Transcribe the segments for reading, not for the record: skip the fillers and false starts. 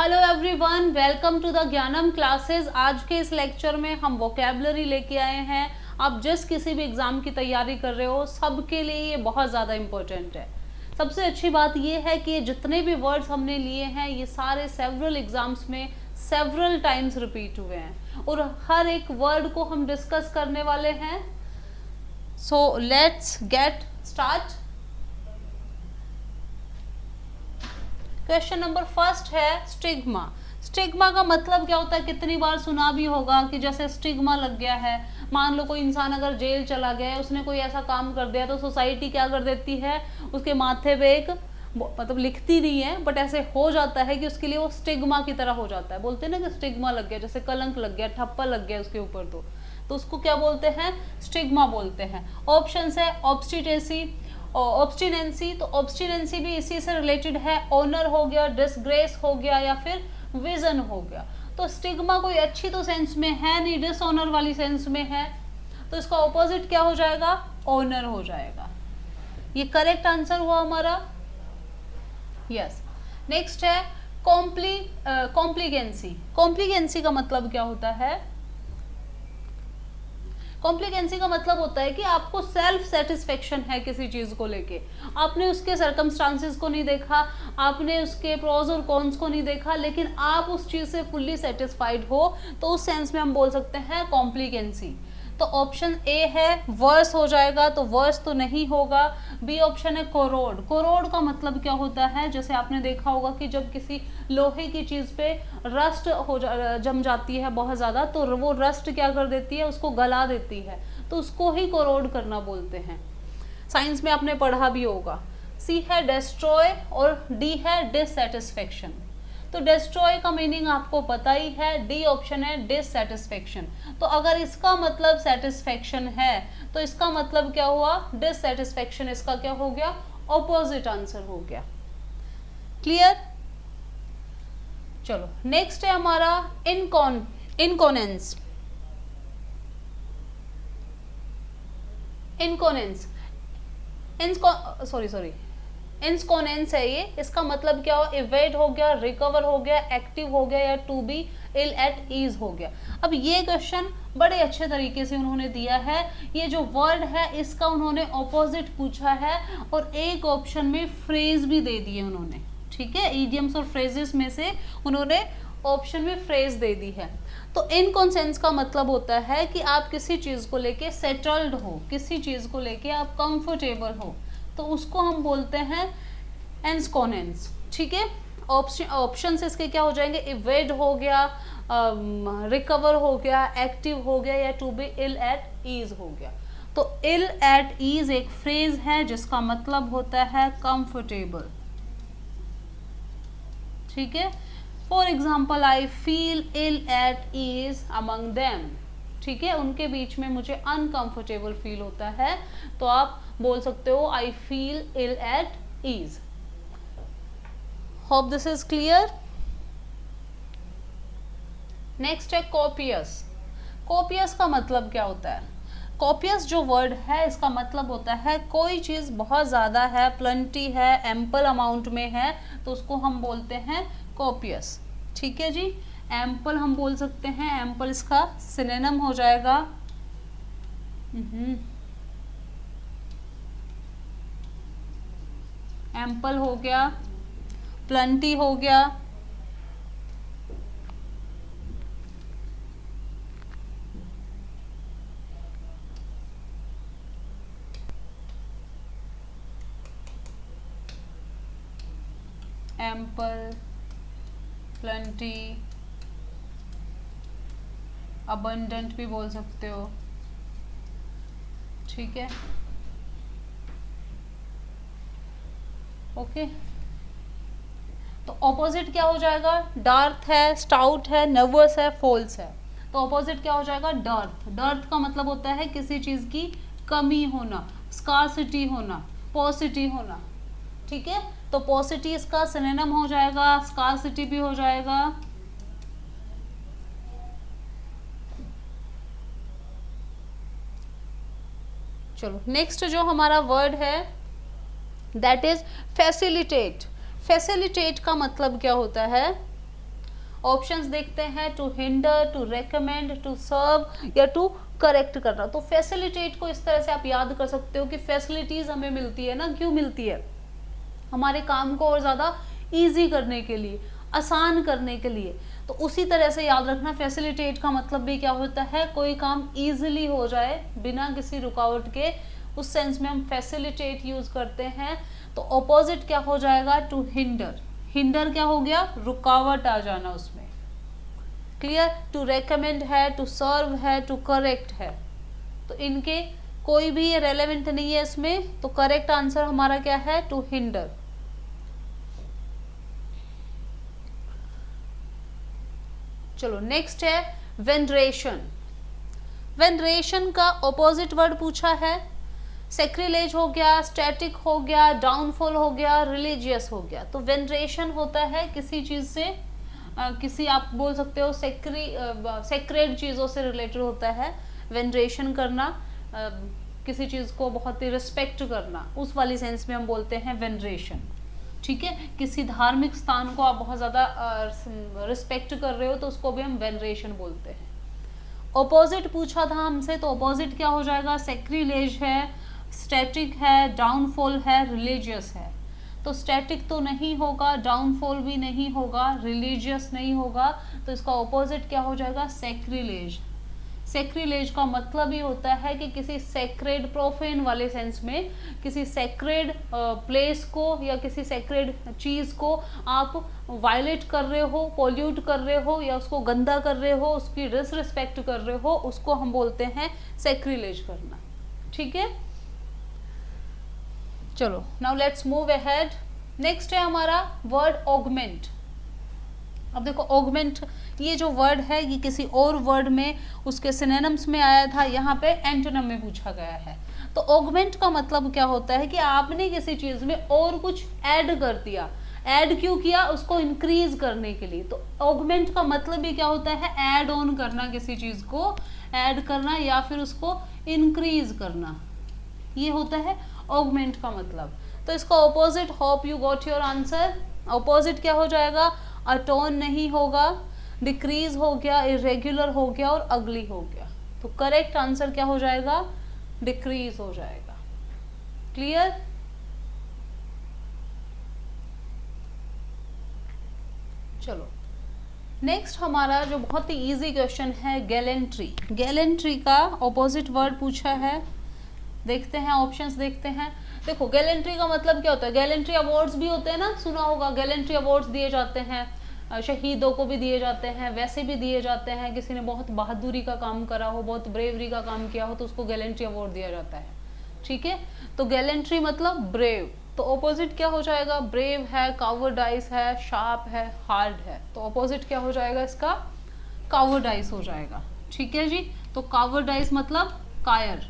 Hello everyone, welcome to the Gyanam classes. आज के इस लेक्चर में हम वोकेबलरी लेके आए हैं। आप जिस किसी भी एग्ज़ाम की तैयारी कर रहे हो सबके लिए ये बहुत ज़्यादा इम्पोर्टेंट है। सबसे अच्छी बात ये है कि जितने भी वर्ड्स हमने लिए हैं ये सारे सेवरल एग्ज़ाम्स में सेवरल टाइम्स रिपीट हुए हैं और हर एक वर्ड को हम डिस्कस करने वाले हैं। So let's get start. Question number first है स्टिग्मा। स्टिग्मा का मतलब क्या होता है? कितनी बार सुना भी होगा कि जैसे स्टिग्मा लग गया है। मान लो कोई इंसान अगर जेल चला गया है, उसने कोई ऐसा काम कर दिया तो सोसाइटी क्या कर देती है, उसके माथे पे एक मतलब लिखती नहीं है बट ऐसे हो जाता है कि उसके लिए वो स्टिग्मा की तरह हो जाता है। बोलते हैं ना कि स्टिग्मा लग गया, जैसे कलंक लग गया, ठप्पा लग गया उसके ऊपर, तो उसको क्या बोलते हैं? स्टिग्मा बोलते हैं। ऑप्शन है ऑब्स्टिटेसी, ऑब्स्टिनेंसी। तो ऑब्स्टिनेंसी भी इसी से रिलेटेड है। ऑनर हो गया, डिसग्रेस हो गया या फिर विजन हो गया। तो स्टिग्मा कोई अच्छी तो सेंस में है नहीं, डिसऑनर वाली सेंस में है, तो इसका ऑपोजिट क्या हो जाएगा? ऑनर हो जाएगा। ये करेक्ट आंसर हुआ हमारा। यस। नेक्स्ट है कॉम्प्लिकेंसी। कॉम्प्लिकेंसी का मतलब क्या होता है? कॉम्प्लिकेंसी का मतलब होता है कि आपको सेल्फ सेटिस्फेक्शन है किसी चीज को लेके। आपने उसके सर्कमस्टांसेस को नहीं देखा, आपने उसके प्रोज और कॉन्स को नहीं देखा, लेकिन आप उस चीज से फुल्ली सेटिस्फाइड हो, तो उस सेंस में हम बोल सकते हैं कॉम्प्लिकेंसी। तो ऑप्शन ए है वर्स हो जाएगा, तो वर्स तो नहीं होगा। बी ऑप्शन है कोरोड। कोरोड का मतलब क्या होता है? जैसे आपने देखा होगा कि जब किसी लोहे की चीज पे रस्ट जम जाती है बहुत ज्यादा, तो वो रस्ट क्या कर देती है? उसको गला देती है, तो उसको ही कोरोड करना बोलते हैं। साइंस में आपने पढ़ा भी होगा। सी है डिस्ट्रॉय और डी है डिससेटिस्फेक्शन। तो डिस्ट्रॉय का मीनिंग आपको पता ही है, डी ऑप्शन है डिससेटिस्फेक्शन। तो अगर इसका मतलब सेटिस्फेक्शन है तो इसका मतलब क्या हुआ? डिससेटिस्फेक्शन। इसका क्या हो गया? ऑपोजिट आंसर हो गया। क्लियर? चलो नेक्स्ट है हमारा इनकॉनेंस। इंस्कोनेंस है ये। इसका मतलब क्या हो? इवेड हो गया, रिकवर हो गया, एक्टिव हो गया या to be ill at ease हो गया। अब ये क्वेश्चन बड़े अच्छे तरीके से उन्होंने दिया है। ये जो वर्ड है इसका उन्होंने ऑपोजिट पूछा है और एक ऑप्शन में फ्रेज भी दे दिए उन्होंने। ठीक है, इडियम्स और फ्रेजेस में से उन्होंने ऑप्शन में फ्रेज दे दी है। तो इनकॉन्सेंस का मतलब होता है कि आप किसी चीज को लेके सेटल्ड हो, किसी चीज को लेके आप कंफर्टेबल हो, तो उसको हम बोलते हैं एंस्कोनेंस। ठीक है, ऑप्शन इसके क्या हो जाएंगे? इवेड हो गया, रिकवर हो गया, एक्टिव हो गया या to be ill at ease हो गया। तो इल एट ईज एक फ्रेज है जिसका मतलब होता है कंफर्टेबल। ठीक है, for example I feel ill at ease among them. ठीक है, उनके बीच में मुझे अनकंफर्टेबल फील होता है, तो आप बोल सकते हो I feel ill at ease. Hope this is clear. Next है कॉपियस। कॉपियस का मतलब क्या होता है? कॉपियस जो वर्ड है इसका मतलब होता है कोई चीज बहुत ज्यादा है, प्लेंटी है, एम्पल अमाउंट में है, तो उसको हम बोलते हैं कॉपियस। ठीक है जी, एम्पल हम बोल सकते हैं, एम्पल इसका सिनोनिम हो जाएगा। एम्पल हो गया, प्लेंटी हो गया, एम्पल, प्लेंटी, अबंडेंट भी बोल सकते हो। ठीक है, ओके। तो ऑपोजिट क्या हो जाएगा? डार्थ है, स्टाउट है, नर्वस है, फॉल्स है। तो ऑपोजिट क्या हो जाएगा? डर्थ। डर्थ का मतलब होता है किसी चीज की कमी होना, स्कार्सिटी होना, पॉसिटी होना। ठीक है, तो पॉसिटी इसका सिनोनिम हो जाएगा, स्कार्सिटी भी हो जाएगा। चलो नेक्स्ट जो हमारा वर्ड है दैट इज फैसिलिटेट। फैसिलिटेट का मतलब क्या होता है? ऑप्शंस देखते हैं, to hinder, to recommend, to serve या टू करेक्ट करना। तो फैसिलिटेट को इस तरह से आप याद कर सकते हो कि फैसिलिटीज हमें मिलती है ना, क्यों मिलती है? हमारे काम को और ज़्यादा ईजी करने के लिए, आसान करने के लिए। तो उसी तरह से याद रखना, फैसिलिटेट का मतलब भी क्या होता है? कोई काम ईजिली हो जाए बिना किसी रुकावट के, उस सेंस में हम फैसिलिटेट यूज करते हैं। तो ऑपोजिट क्या हो जाएगा? To hinder. हिंडर क्या हो गया? रुकावट आ जाना उसमें। क्लियर? टू रेकमेंड है, टू सर्व है, टू करेक्ट है। तो इनके कोई भी ये रेलेवेंट नहीं है इसमें, तो करेक्ट आंसर हमारा क्या है? To hinder. चलो नेक्स्ट है वेनरेशन। वेनरेशन का ऑपोजिट वर्ड पूछा है। सेक्रिलेज हो गया, स्टैटिक हो गया, डाउनफॉल हो गया, रिलीजियस हो गया। तो वेनरेशन होता है किसी चीज से किसी आप बोल सकते हो सेक्रेड चीजों से रिलेटेड होता है। वेनरेशन करना किसी चीज को बहुत ही रिस्पेक्ट करना, उस वाली सेंस में हम बोलते हैं वेनरेशन। ठीक है, किसी धार्मिक स्थान को आप बहुत ज्यादा रिस्पेक्ट कर रहे हो तो उसको भी हम वेनरेशन बोलते हैं। ऑपोजिट पूछा था हमसे, तो ऑपोजिट क्या हो जाएगा? सेक्रिलेज है, स्टैटिक है, डाउनफॉल है, रिलीजियस है। तो स्टैटिक तो नहीं होगा, डाउनफॉल भी नहीं होगा, रिलीजियस नहीं होगा, तो इसका ऑपोजिट क्या हो जाएगा? सेक्रिलेज। सेक्रिलेज का मतलब ही होता है कि किसी सेक्रेड, प्रोफेन वाले सेंस में, किसी सेक्रेड प्लेस को या किसी सेक्रेड चीज को आप वायलेट कर रहे हो, पोल्यूट कर रहे हो या उसको गंदा कर रहे हो, उसकी डिसरिस्पेक्ट कर रहे हो, उसको हम बोलते हैं सेक्रिलेज करना। ठीक है, चलो now let's move ahead. Next है हमारा वर्ड ऑगमेंट। अब देखो ऑगमेंट ये जो वर्ड है ये किसी और वर्ड में उसके सिनोनिम्स में आया था, यहाँ पे एंटोनिम में पूछा गया है। तो ऑगमेंट का मतलब क्या होता है कि आपने किसी चीज में और कुछ ऐड कर दिया। ऐड क्यों किया? उसको इंक्रीज करने के लिए। तो ऑगमेंट का मतलब भी क्या होता है? ऐड ऑन करना, किसी चीज को ऐड करना या फिर उसको इंक्रीज करना, ये होता है ऑगमेंट का मतलब। तो इसका opposite, hope you got your answer. Opposite क्या हो जाएगा? अटोन नहीं होगा, डिक्रीज हो गया, इरेग्युलर हो गया और अगली हो गया। तो करेक्ट आंसर क्या हो जाएगा? डिक्रीज हो जाएगा। क्लियर? चलो नेक्स्ट हमारा जो बहुत ही इजी क्वेश्चन है, गैलेंट्री। गैलेंट्री का ऑपोजिट वर्ड पूछा है, देखते हैं, ऑप्शंस देखते हैं। देखो गैलेंट्री का मतलब क्या होता है? गैलेंट्री अवार्ड्स भी होते हैं ना, सुना होगा, गैलेंट्री अवार्ड्स दिए जाते हैं, शहीदों को भी दिए जाते हैं, वैसे भी दिए जाते हैं। किसी ने बहुत बहादुरी का काम करा हो, बहुत ब्रेवरी का काम किया हो तो उसको गैलेंट्री अवार्ड दिया जाता है। ठीक है, तो गैलेंट्री मतलब ब्रेव। तो ऑपोजिट क्या हो जाएगा? ब्रेव है, कावर्डाइज है, शार्प है, हार्ड है। तो ऑपोजिट क्या हो जाएगा इसका? कावर्डाइज हो जाएगा। ठीक है जी, तो कावर्डाइज मतलब कायर,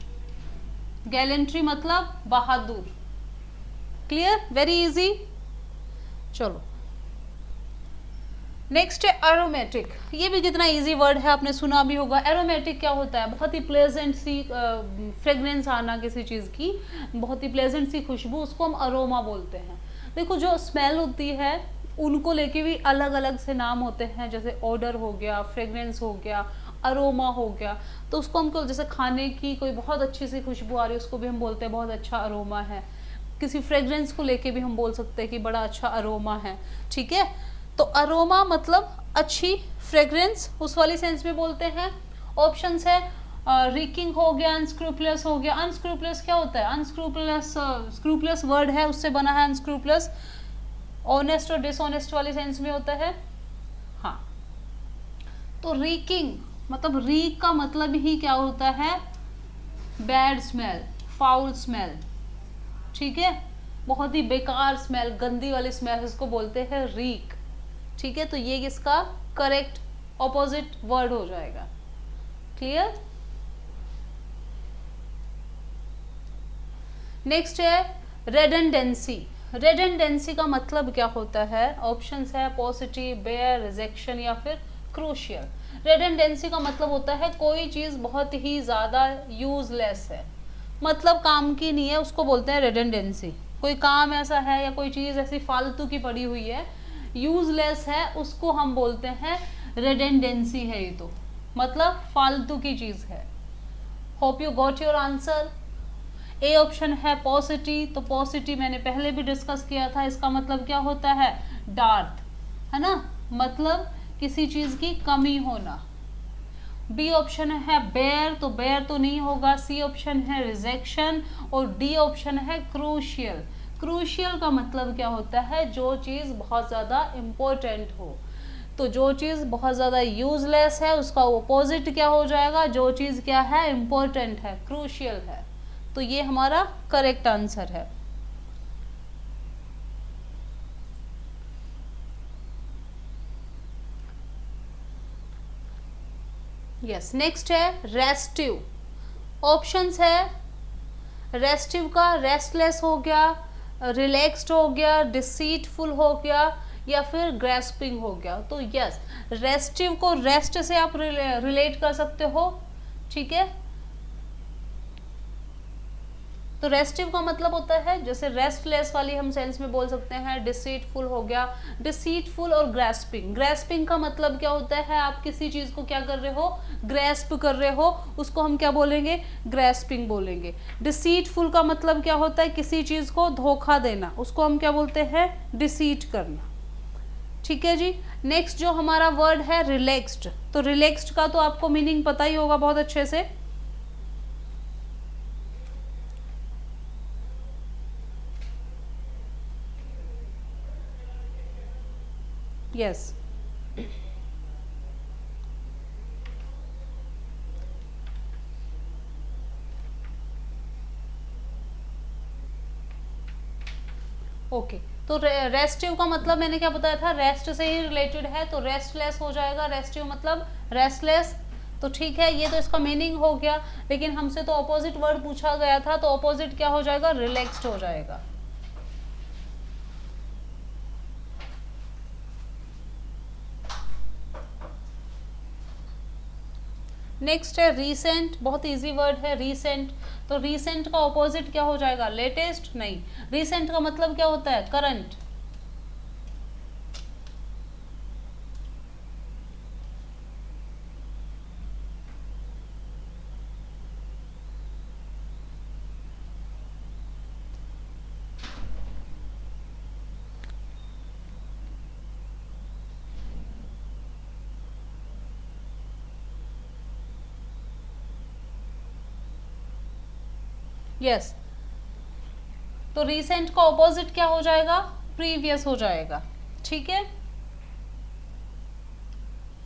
गैलेंट्री मतलब बहादुर। क्लियर? Very easy. चलो नेक्स्ट है एरोमेटिक। ये भी कितना इजी वर्ड है, आपने सुना भी होगा। एरोमेटिक क्या होता है? बहुत ही प्लेजेंट सी फ्रेग्रेंस आना किसी चीज़ की, बहुत ही प्लेजेंट सी खुशबू, उसको हम अरोमा बोलते हैं। देखो जो स्मेल होती है उनको लेके भी अलग अलग से नाम होते हैं, जैसे ऑडर हो गया, फ्रेग्रेंस हो गया, अरोमा हो गया। तो उसको हमको, जैसे खाने की कोई बहुत अच्छी सी खुशबू आ रही है उसको भी हम बोलते हैं बहुत अच्छा अरोमा है। किसी फ्रेग्रेंस को लेके भी हम बोल सकते हैं कि बड़ा अच्छा अरोमा है। ठीक है, तो अरोमा मतलब अच्छी फ्रेग्रेंस, उस वाली सेंस में बोलते हैं। ऑप्शंस है रीकिंग हो गया, अनस्क्रूपलस हो गया। अनस्क्रूपलस क्या होता है? अनस्क्रूपलस स्क्रूपलस वर्ड है, उससे बना है अनस्क्रूपलस। ऑनेस्ट और डिसऑनेस्ट वाली सेंस में होता है। हाँ, तो रीकिंग मतलब रीक का मतलब ही क्या होता है? Bad smell, foul smell. ठीक है, बहुत ही बेकार स्मेल, गंदी वाली स्मेल, इसको बोलते हैं रीक। ठीक है, तो ये इसका करेक्ट ऑपोजिट वर्ड हो जाएगा। क्लियर? नेक्स्ट है रेडंडेंसी। रेडंडेंसी का मतलब क्या होता है? ऑप्शंस है पॉजिटिव, बेयर, रिजेक्शन या फिर क्रूशियल। रेडंडेंसी का मतलब होता है कोई चीज बहुत ही ज्यादा यूजलेस है, मतलब काम की नहीं है, उसको बोलते हैं रेडंडेंसी। कोई काम ऐसा है या कोई चीज ऐसी फालतू की पड़ी हुई है यूजलेस है उसको हम बोलते हैं रिडेंडेंसी है, ये तो मतलब फालतू की चीज है। Hope you got your answer. A option है पॉसिटी, तो पॉसिटी मैंने पहले भी डिस्कस किया था, इसका मतलब क्या होता है, डार्थ, है ना, मतलब किसी चीज की कमी होना। बी ऑप्शन है बेयर, तो बेयर तो नहीं होगा। सी ऑप्शन है रिजेक्शन और डी ऑप्शन है क्रूशियल। क्रूशियल का मतलब क्या होता है, जो चीज बहुत ज्यादा इंपॉर्टेंट हो। तो जो चीज बहुत ज्यादा यूजलेस है उसका ऑपोजिट क्या हो जाएगा, जो चीज क्या है, इंपॉर्टेंट है, क्रूशियल है। तो ये हमारा करेक्ट आंसर है। यस, नेक्स्ट है रेस्टिव। ऑप्शंस है रेस्टिव का रेस्टलेस हो गया, रिलैक्स्ड हो गया, डिसीटफुल हो गया या फिर ग्रेस्पिंग हो गया। तो यस, रेस्टिव को रेस्ट से आप रिलेट कर सकते हो, ठीक है। तो रेस्टिव का मतलब होता है, जैसे रेस्टलेस वाली हम सेंस में बोल सकते हैं, डिसीटफुल हो गया, डिसीटफुल और ग्रेस्पिंग। ग्रेस्पिंग का मतलब क्या होता है, आप किसी चीज को क्या कर रहे हो, ग्रेस्प कर रहे हो, उसको हम क्या बोलेंगे, ग्रेस्पिंग बोलेंगे। डिसीटफुल का मतलब क्या होता है, किसी चीज को धोखा देना, उसको हम क्या बोलते हैं, डिसीट करना, ठीक है जी। नेक्स्ट जो हमारा वर्ड है रिलैक्स्ड, तो रिलैक्स्ड का तो आपको मीनिंग पता ही होगा बहुत अच्छे से। Yes, okay. तो रेस्टिव का मतलब मैंने क्या बताया था, रेस्ट से ही रिलेटेड है, तो रेस्टलेस हो जाएगा। रेस्टिव मतलब रेस्टलेस, तो ठीक है, ये तो इसका मीनिंग हो गया। लेकिन हमसे तो ऑपोजिट वर्ड पूछा गया था, तो ऑपोजिट क्या हो जाएगा, रिलैक्स्ड हो जाएगा। नेक्स्ट है रीसेंट, बहुत इजी वर्ड है रीसेंट। तो रीसेंट का ऑपोजिट क्या हो जाएगा, लेटेस्ट, नहीं, रीसेंट का मतलब क्या होता है, करंट। यस, तो रीसेंट का ऑपोजिट क्या हो जाएगा, प्रीवियस हो जाएगा, ठीक है।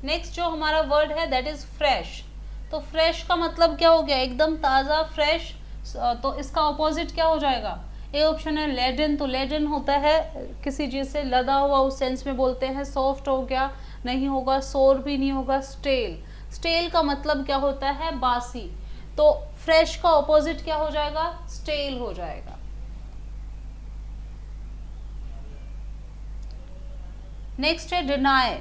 नेक्स्ट जो हमारा वर्ड है दैट इज फ्रेश। तो फ्रेश का मतलब क्या हो गया, एकदम ताज़ा, फ्रेश। तो इसका ऑपोजिट क्या हो जाएगा, ए ऑप्शन है लेडन। तो लेडन होता है किसी चीज़ से लदा हुआ, उस सेंस में बोलते हैं। सॉफ्ट हो गया, नहीं होगा, सोर भी नहीं होगा, स्टेल। स्टेल का मतलब क्या होता है, बासी। तो फ्रेश का ऑपोजिट क्या हो जाएगा, स्टेल हो जाएगा। नेक्स्ट है डिनाई,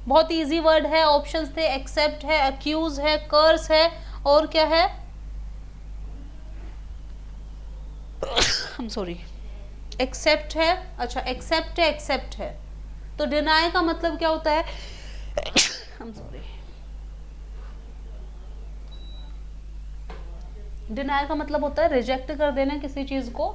बहुत इजी वर्ड है, ऑप्शंस थे, एक्सेप्ट है, अक्यूज है, कर्स है और क्या है, सॉरी, एक्सेप्ट है। अच्छा, एक्सेप्ट है, एक्सेप्ट है। तो डिनाई का मतलब क्या होता है, सॉरी, डिनाई का मतलब होता है रिजेक्ट कर देना किसी चीज को।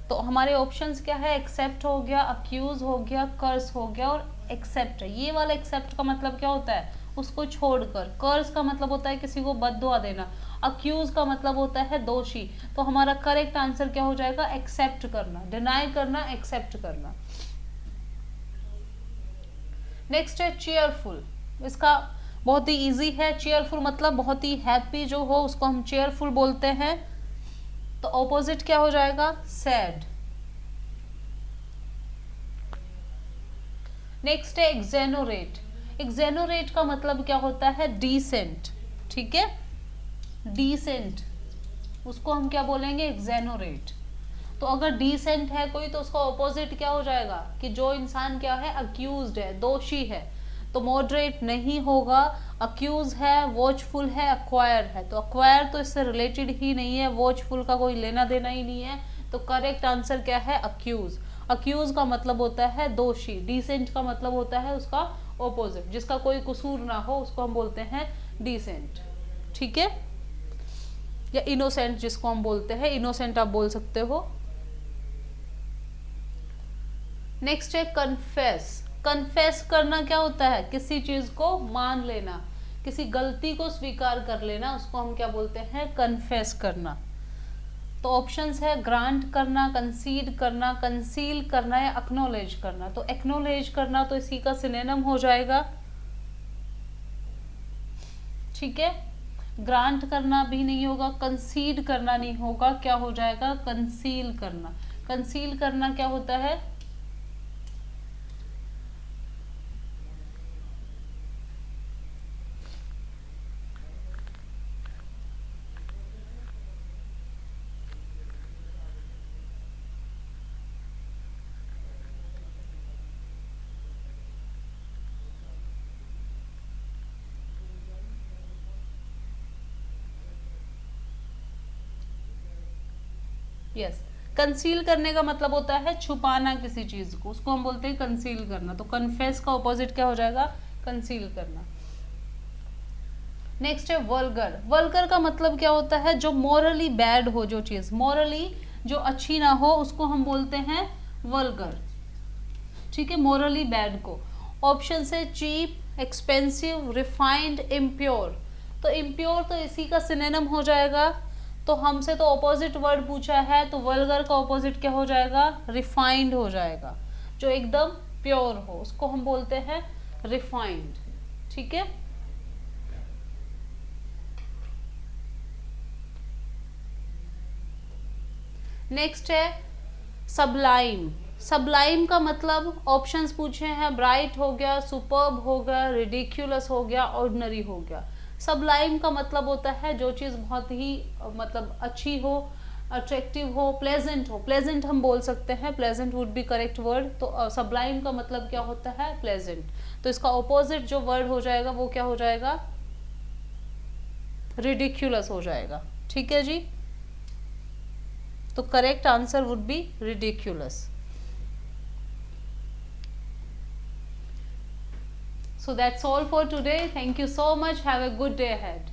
तो हमारे ऑप्शंस क्या है, एक्सेप्ट हो गया, अक्यूज हो गया, कर्स हो गया और एक्सेप्ट है। ये वाला एक्सेप्ट का मतलब क्या होता है, उसको छोड़कर। कर्स का मतलब होता है किसी को बद्दुआ देना। अक्यूज का मतलब होता है दोषी। तो हमारा करेक्ट आंसर क्या हो जाएगा, एक्सेप्ट करना, डिनाई करना, एक्सेप्ट करना। नेक्स्ट है चेयरफुल। इसका बहुत ही इजी है, चेयरफुल मतलब बहुत ही हैप्पी जो हो उसको हम चेयरफुल बोलते हैं। तो ऑपोजिट क्या हो जाएगा, सैड। नेक्स्ट है एक्सेनोरेट। एक्सेनोरेट का मतलब क्या होता है, डिसेंट, ठीक है, डिसेंट, उसको हम क्या बोलेंगे, एक्सेनोरेट। तो अगर डिसेंट है कोई, तो उसका ऑपोजिट क्या हो जाएगा, कि जो इंसान क्या है, अक्यूज्ड है, दोषी है। तो मॉडरेट नहीं होगा, अक्यूज है, वॉचफुल है, अक्वायर है। तो अक्वायर तो इससे रिलेटेड ही नहीं है, वॉचफुल का कोई लेना देना ही नहीं है। तो करेक्ट आंसर क्या है, अक्यूज। अक्यूज का मतलब होता है दोषी, डिसेंट का मतलब होता है उसका ऑपोजिट, जिसका कोई कसूर ना हो उसको हम बोलते हैं डिसेंट, ठीक है, या इनोसेंट जिसको हम बोलते हैं, इनोसेंट आप बोल सकते हो। नेक्स्ट है कन्फेस। कन्फेस करना क्या होता है, किसी चीज को मान लेना, किसी गलती को स्वीकार कर लेना, उसको हम क्या बोलते हैं, कन्फेस करना। तो ऑप्शंस है ग्रांट करना, कंसीड करना, कंसील करना या एक्नॉलेज करना। तो एक्नॉलेज करना तो इसी का सिनोनिम हो जाएगा, ठीक है। ग्रांट करना भी नहीं होगा, कंसीड करना नहीं होगा, क्या हो जाएगा, कंसील करना। कंसील करना क्या होता है, यस, कंसील करने का मतलब होता है छुपाना किसी चीज को, उसको हम बोलते हैं कंसील करना। तो कन्फेस का ऑपोजिट क्या हो जाएगा, कंसील करना। नेक्स्ट है वल्गर। वल्गर का मतलब क्या होता है, जो मॉरली बैड हो, जो चीज मॉरली जो अच्छी ना हो उसको हम बोलते हैं वल्गर, ठीक है, मॉरली बैड को। ऑप्शन है चीप, एक्सपेंसिव, रिफाइंड, इम्प्योर। तो इम्प्योर तो इसी का सिनोनिम हो जाएगा, तो हमसे तो ऑपोजिट वर्ड पूछा है, तो वल्गर का ऑपोजिट क्या हो जाएगा, रिफाइंड हो जाएगा। जो एकदम प्योर हो उसको हम बोलते हैं रिफाइंड, ठीक है। नेक्स्ट है सबलाइम। सबलाइम का मतलब ऑप्शंस पूछे हैं, ब्राइट हो गया, सुपर्ब हो गया, रिडिक्यूलस हो गया, ऑर्डिनरी हो गया। सबलाइम का मतलब होता है जो चीज़ बहुत ही मतलब अच्छी हो, अट्रैक्टिव हो, प्लेजेंट हो। प्लेजेंट हम बोल सकते हैं, pleasant would be correct word. तो सबलाइम का मतलब क्या होता है, प्लेजेंट। तो इसका ऑपोजिट जो वर्ड हो जाएगा वो क्या हो जाएगा, रिडिक्यूलस हो जाएगा, ठीक है जी। तो correct answer would be ridiculous. So that's all for today. Thank you so much. Have a good day ahead.